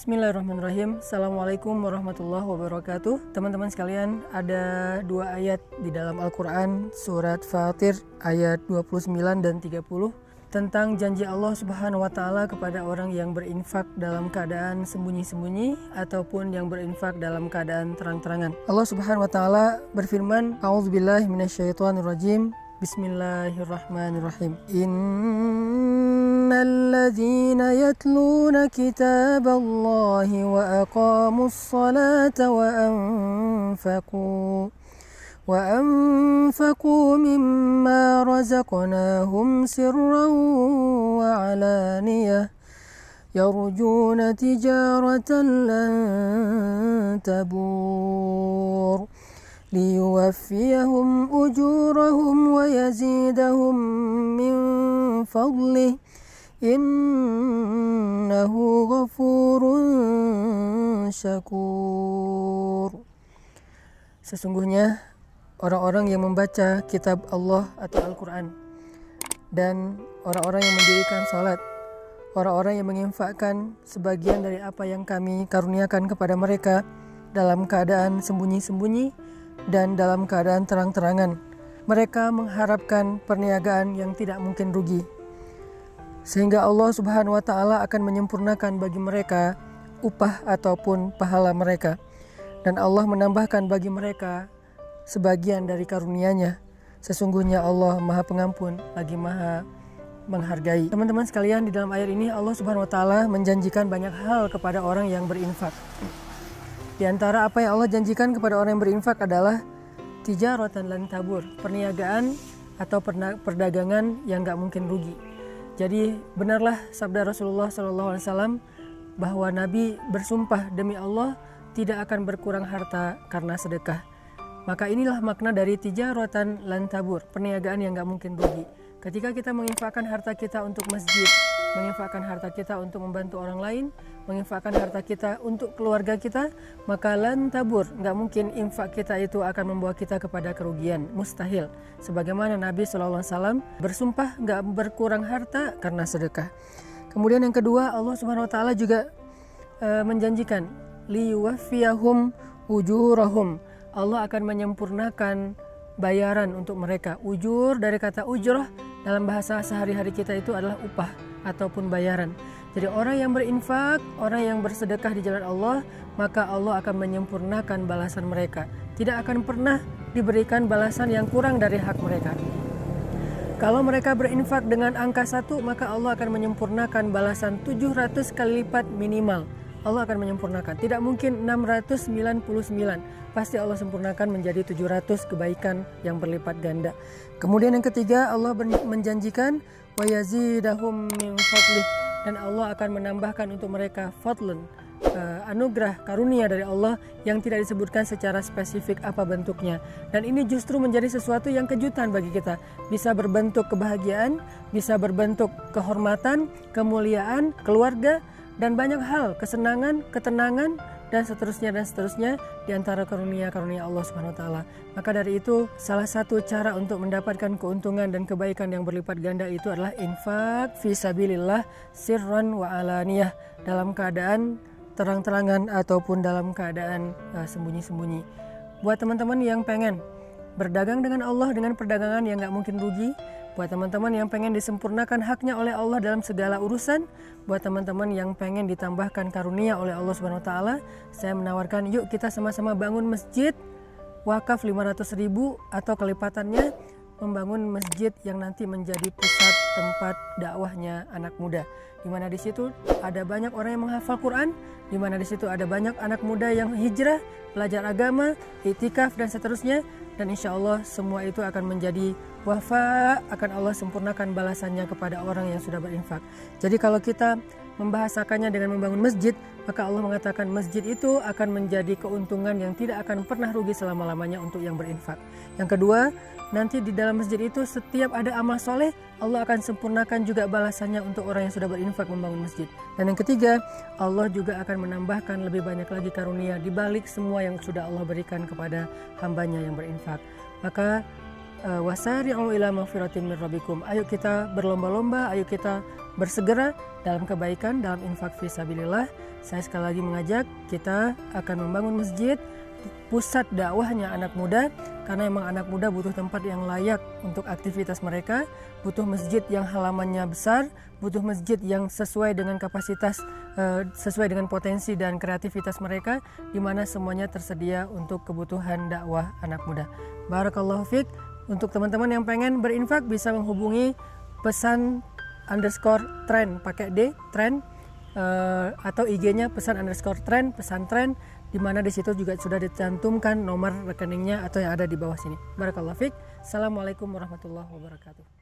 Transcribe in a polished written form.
Bismillahirrahmanirrahim. Assalamualaikum warahmatullahi wabarakatuh. Teman-teman sekalian, ada dua ayat di dalam Al-Quran, surat Fatir ayat 29 dan 30, tentang janji Allah Subhanahu wa Ta'ala kepada orang yang berinfak dalam keadaan sembunyi-sembunyi ataupun yang berinfak dalam keadaan terang-terangan. Allah Subhanahu wa Ta'ala berfirman, A'udzubillahi minasyaitonirrajim. Bismillahirrahmanirrahim. Innalladzina yatluna kitaballahi wa aqamus salata wa anfaqu mimma razaqnahum sirran wa alaniyah yarjuna tijaratan lan tabur liyuwaffiyahum ujurahum wa yazidahum min fadlih innahu ghafurun syakur. Sesungguhnya orang-orang yang membaca kitab Allah atau Al-Quran dan orang-orang yang mendirikan salat, orang-orang yang menginfakkan sebagian dari apa yang kami karuniakan kepada mereka dalam keadaan sembunyi-sembunyi dan dalam keadaan terang-terangan, mereka mengharapkan perniagaan yang tidak mungkin rugi, sehingga Allah Subhanahu wa Ta'ala akan menyempurnakan bagi mereka upah ataupun pahala mereka, dan Allah menambahkan bagi mereka sebagian dari karunia-Nya. Sesungguhnya Allah Maha Pengampun lagi Maha menghargai. Teman-teman sekalian, di dalam ayat ini Allah Subhanahu wa Ta'ala menjanjikan banyak hal kepada orang yang berinfak. Di antara apa yang Allah janjikan kepada orang yang berinfak adalah tijaratan lan tabur, perniagaan atau perdagangan yang gak mungkin rugi. Jadi benarlah sabda Rasulullah SAW bahwa Nabi bersumpah demi Allah tidak akan berkurang harta karena sedekah. Maka inilah makna dari tijaratan lan tabur, perniagaan yang gak mungkin rugi. Ketika kita menginfakkan harta kita untuk masjid, menginfakkan harta kita untuk membantu orang lain, menginfakkan harta kita untuk keluarga kita, maka lan tabur, gak mungkin infak kita itu akan membawa kita kepada kerugian, mustahil. Sebagaimana Nabi SAW bersumpah gak berkurang harta karena sedekah. Kemudian yang kedua, Allah Subhanahu wa Ta'ala juga menjanjikan liyuwaffiyahum ujurahum, Allah akan menyempurnakan bayaran untuk mereka. Ujur dari kata ujrah dalam bahasa sehari-hari kita itu adalah upah ataupun bayaran. Jadi orang yang berinfak, orang yang bersedekah di jalan Allah, maka Allah akan menyempurnakan balasan mereka. Tidak akan pernah diberikan balasan yang kurang dari hak mereka. Kalau mereka berinfak dengan angka 1, maka Allah akan menyempurnakan balasan 700 kali lipat minimal. Allah akan menyempurnakan. Tidak mungkin 699. Pasti Allah sempurnakan menjadi 700 kebaikan yang berlipat ganda. Kemudian yang ketiga, Allah menjanjikan wa yazidahum min fadlih, dan Allah akan menambahkan untuk mereka fadlun, anugerah karunia dari Allah yang tidak disebutkan secara spesifik apa bentuknya. Dan ini justru menjadi sesuatu yang kejutan bagi kita. Bisa berbentuk kebahagiaan, bisa berbentuk kehormatan, kemuliaan, keluarga, dan banyak hal, kesenangan, ketenangan, dan seterusnya di antara karunia-karunia Allah Subhanahu wa Ta'ala. Maka dari itu, salah satu cara untuk mendapatkan keuntungan dan kebaikan yang berlipat ganda itu adalah infak fi sabilillah sirran wa alaniyah, dalam keadaan terang-terangan ataupun dalam keadaan sembunyi-sembunyi. Buat teman-teman yang pengen berdagang dengan Allah dengan perdagangan yang gak mungkin rugi, buat teman-teman yang pengen disempurnakan haknya oleh Allah dalam segala urusan, buat teman-teman yang pengen ditambahkan karunia oleh Allah Subhanahu wa Ta'ala, saya menawarkan yuk kita sama-sama bangun masjid wakaf 500.000 atau kelipatannya, membangun masjid yang nanti menjadi pusat tempat dakwahnya anak muda, di mana di situ ada banyak orang yang menghafal Quran, di mana di situ ada banyak anak muda yang hijrah, belajar agama, iktikaf dan seterusnya, dan insya Allah semua itu akan menjadi wafa, akan Allah sempurnakan balasannya kepada orang yang sudah berinfak. Jadi kalau kita membahasakannya dengan membangun masjid, maka Allah mengatakan masjid itu akan menjadi keuntungan yang tidak akan pernah rugi selama-lamanya untuk yang berinfak. Yang kedua, nanti di dalam masjid itu setiap ada amal soleh, Allah akan sempurnakan juga balasannya untuk orang yang sudah berinfak membangun masjid. Dan yang ketiga, Allah juga akan menambahkan lebih banyak lagi karunia di balik semua yang sudah Allah berikan kepada hambanya yang berinfak. Maka wasari'u ila magfiratin min rabbikum, ayo kita berlomba-lomba, ayo kita bersegera dalam kebaikan, dalam infak fisabilillah. Saya sekali lagi mengajak kita akan membangun masjid, pusat dakwahnya anak muda, karena memang anak muda butuh tempat yang layak untuk aktivitas mereka, butuh masjid yang halamannya besar, butuh masjid yang sesuai dengan kapasitas, sesuai dengan potensi dan kreativitas mereka, di mana semuanya tersedia untuk kebutuhan dakwah anak muda. Barakallahu fiik. Untuk teman-teman yang pengen berinfak bisa menghubungi pesan_tren pakai D, tren, atau IG-nya pesan_tren, pesan tren, di mana di situ juga sudah dicantumkan nomor rekeningnya atau yang ada di bawah sini. Barakallahu fiik. Assalamualaikum warahmatullahi wabarakatuh.